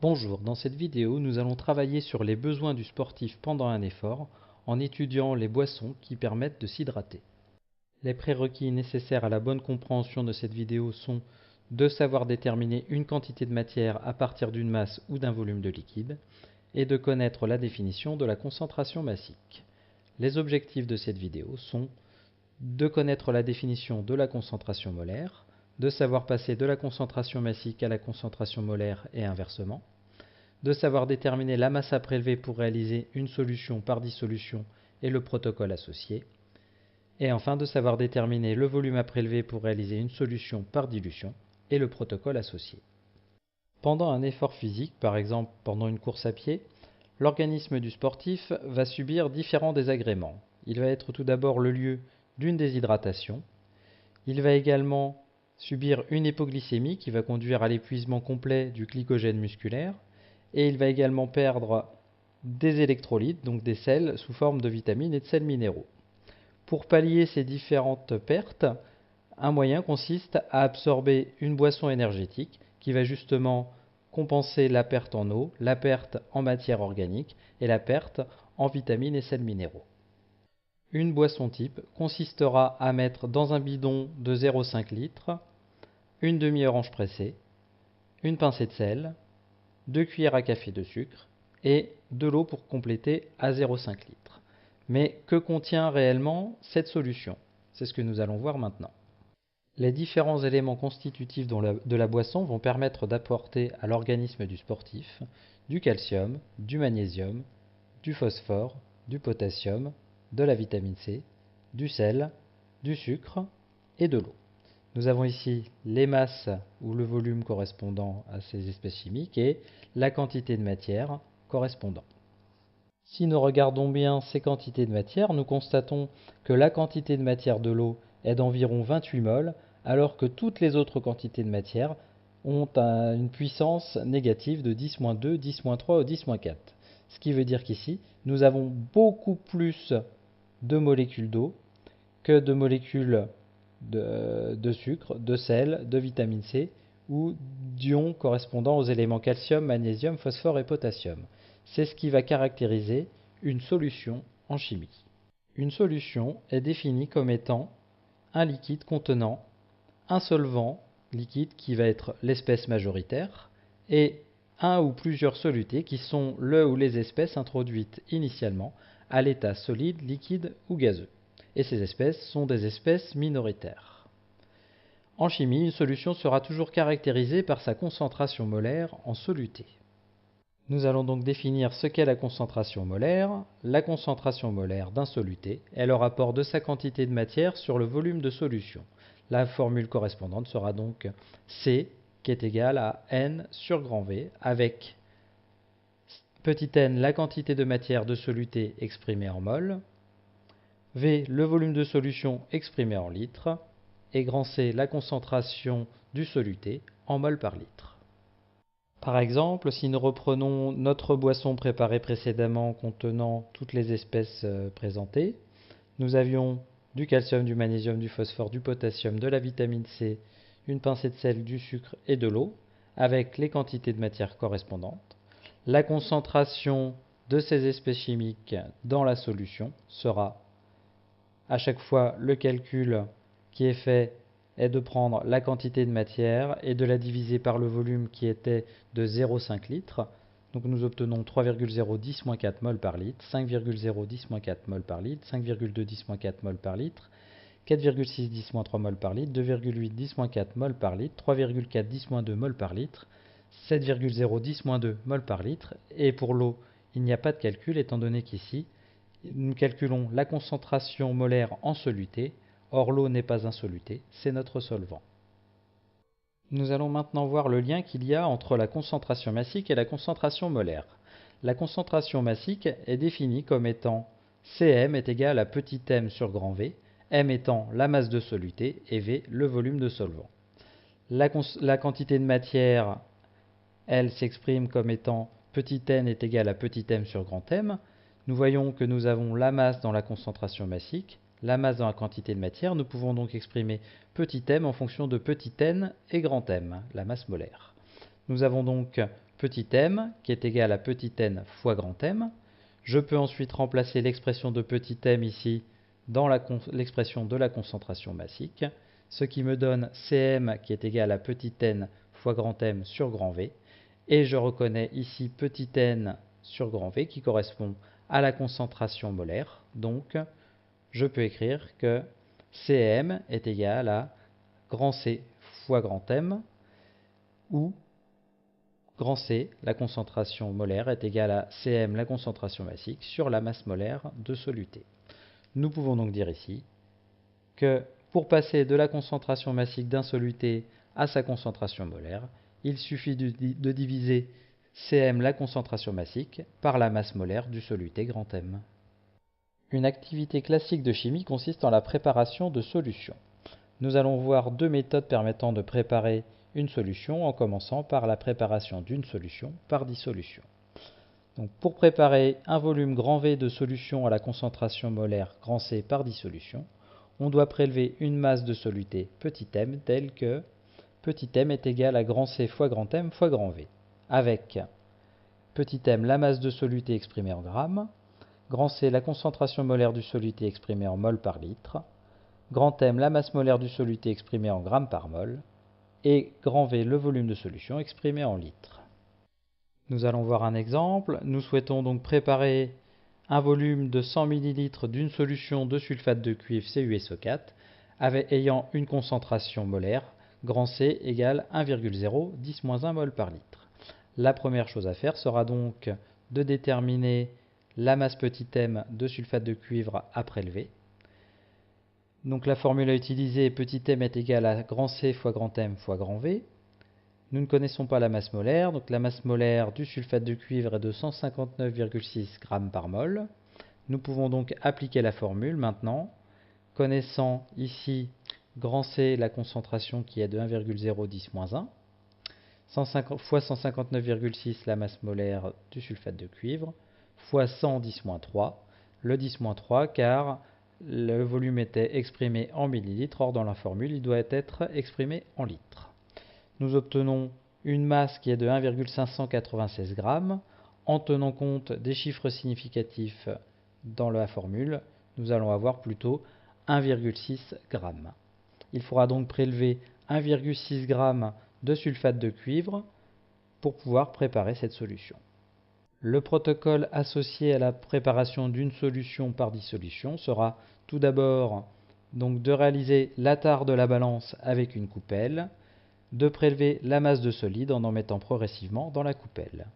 Bonjour, dans cette vidéo, nous allons travailler sur les besoins du sportif pendant un effort en étudiant les boissons qui permettent de s'hydrater. Les prérequis nécessaires à la bonne compréhension de cette vidéo sont de savoir déterminer une quantité de matière à partir d'une masse ou d'un volume de liquide et de connaître la définition de la concentration massique. Les objectifs de cette vidéo sont de connaître la définition de la concentration molaire, de savoir passer de la concentration massique à la concentration molaire et inversement, de savoir déterminer la masse à prélever pour réaliser une solution par dissolution et le protocole associé, et enfin de savoir déterminer le volume à prélever pour réaliser une solution par dilution et le protocole associé. Pendant un effort physique, par exemple pendant une course à pied, l'organisme du sportif va subir différents désagréments. Il va être tout d'abord le lieu d'une déshydratation. Il va également subir une hypoglycémie qui va conduire à l'épuisement complet du glycogène musculaire. Et il va également perdre des électrolytes, donc des sels sous forme de vitamines et de sels minéraux. Pour pallier ces différentes pertes, un moyen consiste à absorber une boisson énergétique qui va justement compenser la perte en eau, la perte en matière organique et la perte en vitamines et sels minéraux. Une boisson type consistera à mettre dans un bidon de 0,5 litres une demi-orange pressée, une pincée de sel, 2 cuillères à café de sucre et de l'eau pour compléter à 0,5 litres. Mais que contient réellement cette solution? C'est ce que nous allons voir maintenant. Les différents éléments constitutifs de la boisson vont permettre d'apporter à l'organisme du sportif du calcium, du magnésium, du phosphore, du potassium, de la vitamine C, du sel, du sucre et de l'eau. Nous avons ici les masses ou le volume correspondant à ces espèces chimiques et la quantité de matière correspondant. Si nous regardons bien ces quantités de matière, nous constatons que la quantité de matière de l'eau est d'environ 28 moles, alors que toutes les autres quantités de matière ont une puissance négative de 10-2, 10-3 ou 10-4. Ce qui veut dire qu'ici, nous avons beaucoup plus de molécules d'eau que de molécules de sucre, de sel, de vitamine C ou d'ions correspondant aux éléments calcium, magnésium, phosphore et potassium. C'est ce qui va caractériser une solution en chimie. Une solution est définie comme étant un liquide contenant un solvant liquide qui va être l'espèce majoritaire et un ou plusieurs solutés qui sont le ou les espèces introduites initialement à l'état solide, liquide ou gazeux. Et ces espèces sont des espèces minoritaires. En chimie, une solution sera toujours caractérisée par sa concentration molaire en soluté. Nous allons donc définir ce qu'est la concentration molaire. La concentration molaire d'un soluté est le rapport de sa quantité de matière sur le volume de solution. La formule correspondante sera donc C qui est égale à N sur grand V avec petit n la quantité de matière de soluté exprimée en mol, V le volume de solution exprimé en litres et grand C la concentration du soluté en mol par litre. Par exemple, si nous reprenons notre boisson préparée précédemment contenant toutes les espèces présentées, nous avions du calcium, du magnésium, du phosphore, du potassium, de la vitamine C, une pincée de sel, du sucre et de l'eau, avec les quantités de matière correspondantes. La concentration de ces espèces chimiques dans la solution sera à chaque fois le calcul qui est fait est de prendre la quantité de matière et de la diviser par le volume qui était de 0,5 litres. Donc nous obtenons 3,010-4 mol par litre, 5,010-4 mol par litre, 5,210-4 mol par litre, 4,610-3 mol par litre, 2,810-4 mol par litre, 3,410-2 mol par litre, 7,010-2 mol par litre. Et pour l'eau, il n'y a pas de calcul étant donné qu'ici, nous calculons la concentration molaire en soluté. Or, l'eau n'est pas un soluté, c'est notre solvant. Nous allons maintenant voir le lien qu'il y a entre la concentration massique et la concentration molaire. La concentration massique est définie comme étant Cm est égal à petit m sur grand V, m étant la masse de soluté et V le volume de solvant. La quantité de matière, elle s'exprime comme étant petit n est égal à petit m sur grand M. Nous voyons que nous avons la masse dans la concentration massique, la masse dans la quantité de matière. Nous pouvons donc exprimer petit m en fonction de petit n et grand M, la masse molaire. Nous avons donc petit m qui est égal à petit n fois grand M. Je peux ensuite remplacer l'expression de petit m ici dans l'expression de la concentration massique, ce qui me donne Cm qui est égal à petit n fois grand M sur grand V. Et je reconnais ici petit n sur grand V qui correspond à la concentration molaire. Donc, je peux écrire que Cm est égal à grand C fois grand M, où grand C, la concentration molaire, est égale à Cm, la concentration massique, sur la masse molaire de soluté. Nous pouvons donc dire ici que pour passer de la concentration massique d'un soluté à sa concentration molaire, il suffit de diviser Cm, la concentration massique, par la masse molaire du soluté grand M. Une activité classique de chimie consiste en la préparation de solutions. Nous allons voir deux méthodes permettant de préparer une solution en commençant par la préparation d'une solution par dissolution. Donc pour préparer un volume grand V de solution à la concentration molaire grand C par dissolution, on doit prélever une masse de soluté petit m telle que petit m est égal à grand C fois grand M fois grand V, avec petit m la masse de soluté exprimée en grammes, grand C la concentration molaire du soluté exprimée en mol par litre, grand M la masse molaire du soluté exprimée en grammes par mol, et grand V le volume de solution exprimé en litres. Nous allons voir un exemple. Nous souhaitons donc préparer un volume de 100 ml d'une solution de sulfate de cuivre CuSO4 ayant une concentration molaire grand C égale 1,010-1 mol par litre. La première chose à faire sera donc de déterminer la masse petit m de sulfate de cuivre à prélever. Donc la formule à utiliser, petit m est égal à grand C fois grand M fois grand V. Nous ne connaissons pas la masse molaire, donc la masse molaire du sulfate de cuivre est de 159,6 g par mol. Nous pouvons donc appliquer la formule maintenant, connaissant ici grand C, la concentration qui est de 1,010-1, fois 159,6 la masse molaire du sulfate de cuivre, fois 100 10-3, le 10-3 car le volume était exprimé en millilitres, or dans la formule il doit être exprimé en litres. Nous obtenons une masse qui est de 1,596 g. En tenant compte des chiffres significatifs dans la formule, nous allons avoir plutôt 1,6 g. Il faudra donc prélever 1,6 g de sulfate de cuivre pour pouvoir préparer cette solution. Le protocole associé à la préparation d'une solution par dissolution sera tout d'abord donc de réaliser la tare de la balance avec une coupelle, de prélever la masse de solide en mettant progressivement dans la coupelle.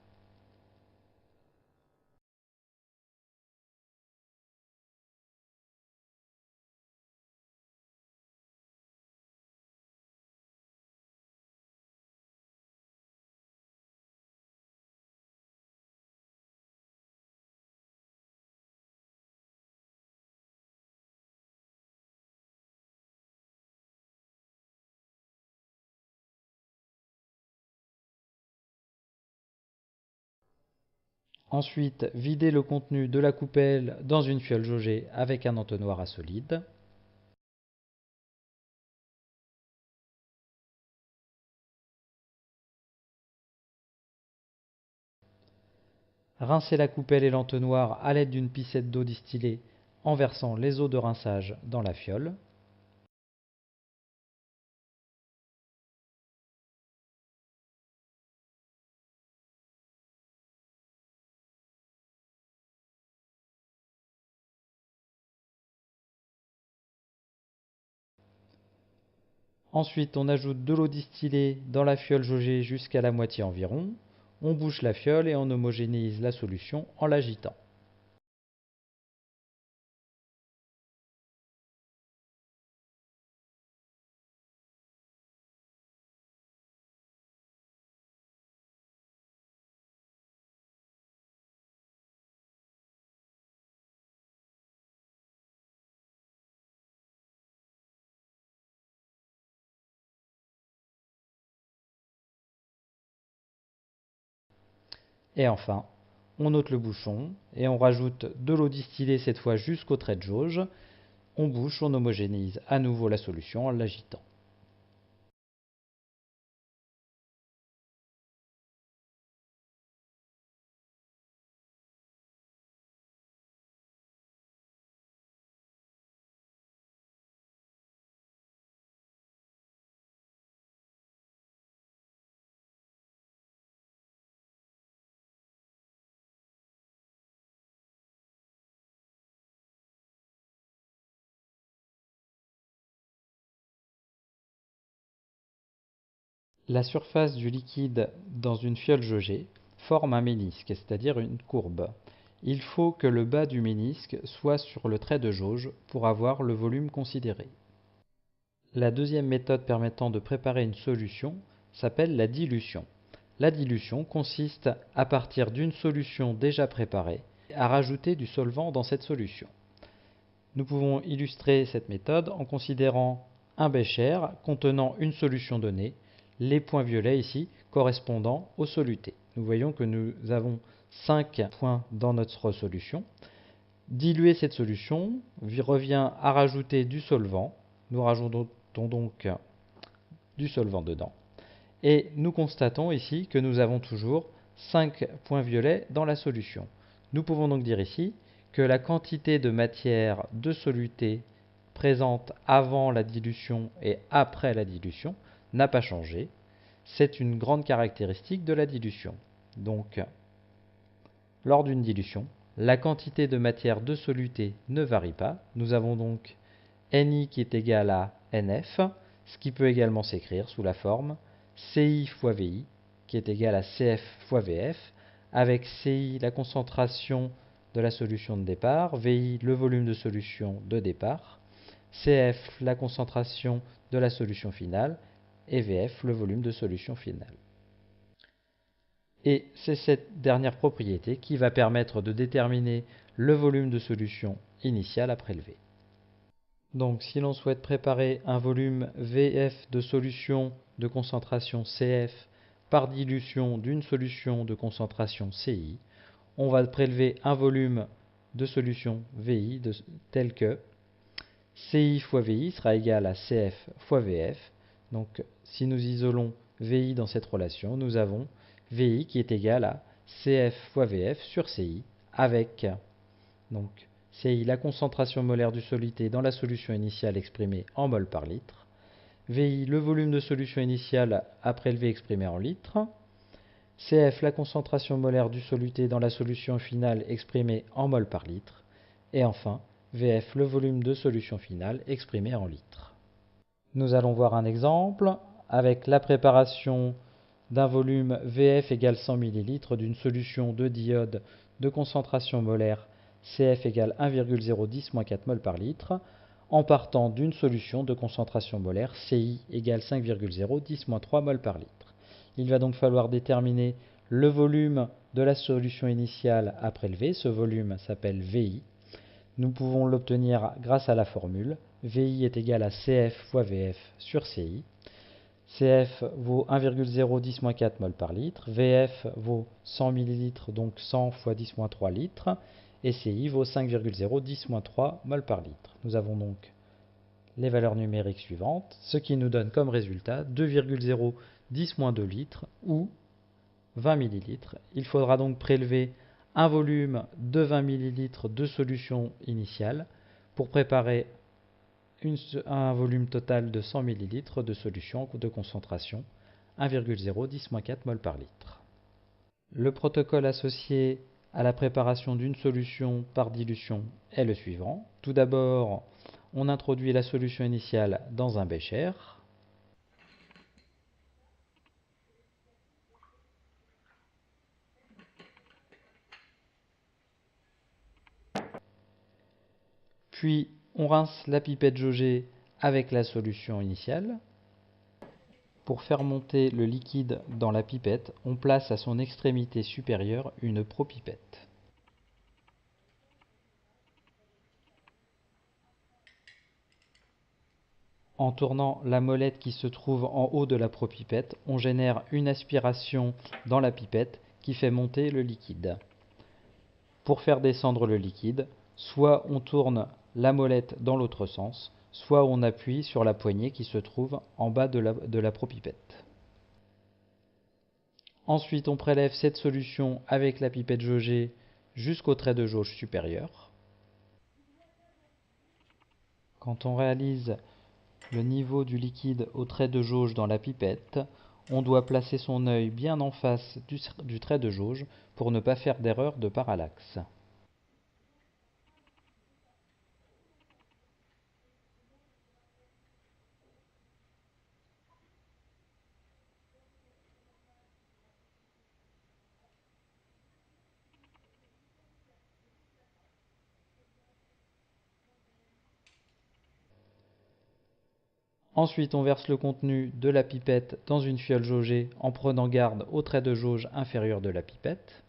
Ensuite, vider le contenu de la coupelle dans une fiole jaugée avec un entonnoir à solide. Rincer la coupelle et l'entonnoir à l'aide d'une pipette d'eau distillée en versant les eaux de rinçage dans la fiole. Ensuite, on ajoute de l'eau distillée dans la fiole jaugée jusqu'à la moitié environ. On bouche la fiole et on homogénéise la solution en l'agitant. Et enfin, on ôte le bouchon et on rajoute de l'eau distillée cette fois jusqu'au trait de jauge. On bouche, on homogénéise à nouveau la solution en l'agitant. La surface du liquide dans une fiole jaugée forme un ménisque, c'est-à-dire une courbe. Il faut que le bas du ménisque soit sur le trait de jauge pour avoir le volume considéré. La deuxième méthode permettant de préparer une solution s'appelle la dilution. La dilution consiste, à partir d'une solution déjà préparée, à rajouter du solvant dans cette solution. Nous pouvons illustrer cette méthode en considérant un bécher contenant une solution donnée, les points violets ici correspondant aux solutés. Nous voyons que nous avons 5 points dans notre solution. Diluer cette solution revient à rajouter du solvant. Nous rajoutons donc du solvant dedans. Et nous constatons ici que nous avons toujours 5 points violets dans la solution. Nous pouvons donc dire ici que la quantité de matière de soluté présente avant la dilution et après la dilution n'a pas changé. C'est une grande caractéristique de la dilution. Donc, lors d'une dilution, la quantité de matière de soluté ne varie pas. Nous avons donc Ni qui est égal à Nf, ce qui peut également s'écrire sous la forme Ci fois Vi, qui est égal à Cf fois Vf, avec Ci la concentration de la solution de départ, Vi le volume de solution de départ, Cf la concentration de la solution finale, et Vf le volume de solution finale. Et c'est cette dernière propriété qui va permettre de déterminer le volume de solution initiale à prélever. Donc si l'on souhaite préparer un volume Vf de solution de concentration Cf par dilution d'une solution de concentration Ci, on va prélever un volume de solution Vi tel que Ci fois Vi sera égal à Cf fois Vf. Donc si nous isolons Vi dans cette relation, nous avons Vi qui est égal à Cf fois Vf sur Ci avec donc Ci la concentration molaire du soluté dans la solution initiale exprimée en mol par litre, Vi le volume de solution initiale à prélever exprimé en litres, Cf la concentration molaire du soluté dans la solution finale exprimée en mol par litre, et enfin Vf le volume de solution finale exprimé en litres. Nous allons voir un exemple avec la préparation d'un volume Vf égale 100 ml d'une solution de diode de concentration molaire Cf égale 1,010-4 mol par litre, en partant d'une solution de concentration molaire Ci égale 5,010-3 mol par litre. Il va donc falloir déterminer le volume de la solution initiale à prélever. Ce volume s'appelle Vi. Nous pouvons l'obtenir grâce à la formule. Vi est égal à Cf fois Vf sur Ci. Cf vaut 1,010-4 mol par litre, Vf vaut 100 ml, donc 100 fois 10-3 litres, et Ci vaut 5,010-3 mol par litre. Nous avons donc les valeurs numériques suivantes, ce qui nous donne comme résultat 2,010-2 litres ou 20 ml. Il faudra donc prélever un volume de 20 ml de solution initiale pour préparer un volume total de 100 ml de solution de concentration 1,010-4 mol par litre. Le protocole associé à la préparation d'une solution par dilution est le suivant. Tout d'abord, on introduit la solution initiale dans un bécher. Puis, on rince la pipette jaugée avec la solution initiale. Pour faire monter le liquide dans la pipette, on place à son extrémité supérieure une propipette. En tournant la molette qui se trouve en haut de la propipette, on génère une aspiration dans la pipette qui fait monter le liquide. Pour faire descendre le liquide, soit on tourne la molette dans l'autre sens, soit on appuie sur la poignée qui se trouve en bas de la propipette. Ensuite, on prélève cette solution avec la pipette jaugée jusqu'au trait de jauge supérieur. Quand on réalise le niveau du liquide au trait de jauge dans la pipette, on doit placer son œil bien en face du trait de jauge pour ne pas faire d'erreur de parallaxe. Ensuite, on verse le contenu de la pipette dans une fiole jaugée en prenant garde au trait de jauge inférieur de la pipette.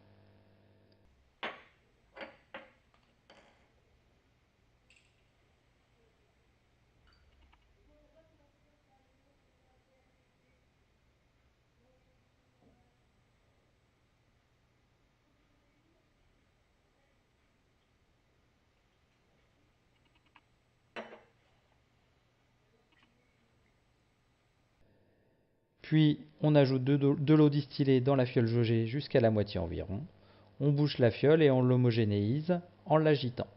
Puis on ajoute de l'eau distillée dans la fiole jaugée jusqu'à la moitié environ. On bouche la fiole et on l'homogénéise en l'agitant.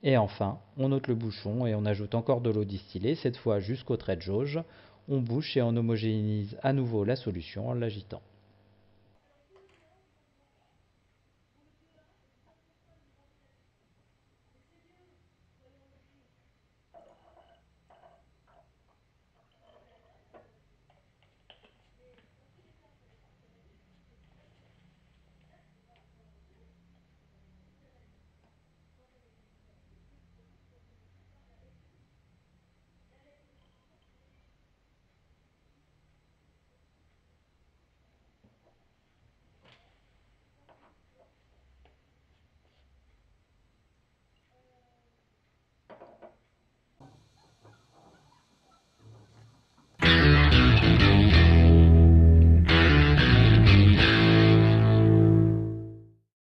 Et enfin, on ôte le bouchon et on ajoute encore de l'eau distillée, cette fois jusqu'au trait de jauge. On bouche et on homogénéise à nouveau la solution en l'agitant.